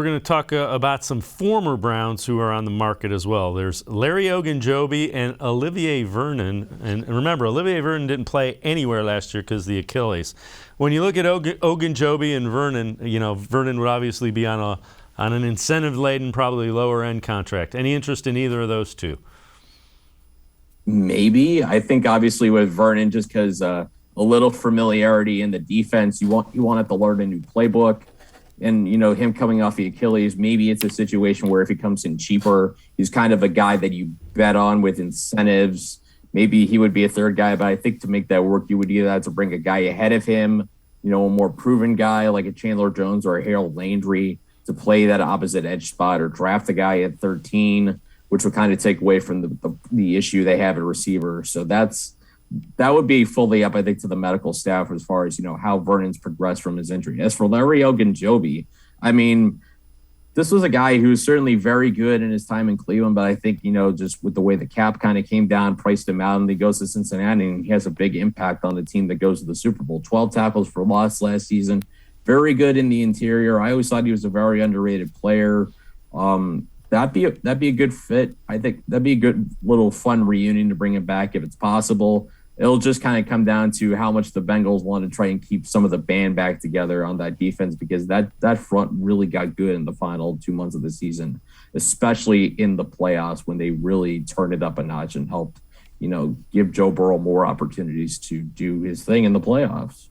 We're going to talk about some former Browns who are on the market as well. There's Larry Ogunjobi and Olivier Vernon. And remember, Olivier Vernon didn't play anywhere last year because of the Achilles. When you look at Ogunjobi and Vernon, Vernon would obviously be on an incentive-laden, probably lower-end contract. Any interest in either of those two? Maybe. I think obviously with Vernon, just because a little familiarity in the defense, you want to learn a new playbook. And, him coming off the Achilles, maybe it's a situation where if he comes in cheaper, he's kind of a guy that you bet on with incentives. Maybe he would be a third guy, but I think to make that work, you would either have to bring a guy ahead of him, a more proven guy like a Chandler Jones or a Harold Landry to play that opposite edge spot, or draft a guy at 13, which would kind of take away from the issue they have at receiver. So that would be fully up, I think, to the medical staff as far as, how Vernon's progressed from his injury. As for Larry Ogunjobi, this was a guy who was certainly very good in his time in Cleveland, but I think, just with the way the cap kind of came down, priced him out, and he goes to Cincinnati, and he has a big impact on the team that goes to the Super Bowl. 12 tackles for loss last season. Very good in the interior. I always thought he was a very underrated player. That'd be a good fit. I think that'd be a good little fun reunion to bring him back if it's possible. It'll just kind of come down to how much the Bengals want to try and keep some of the band back together on that defense, because that front really got good in the final 2 months of the season, especially in the playoffs when they really turned it up a notch and helped, give Joe Burrow more opportunities to do his thing in the playoffs.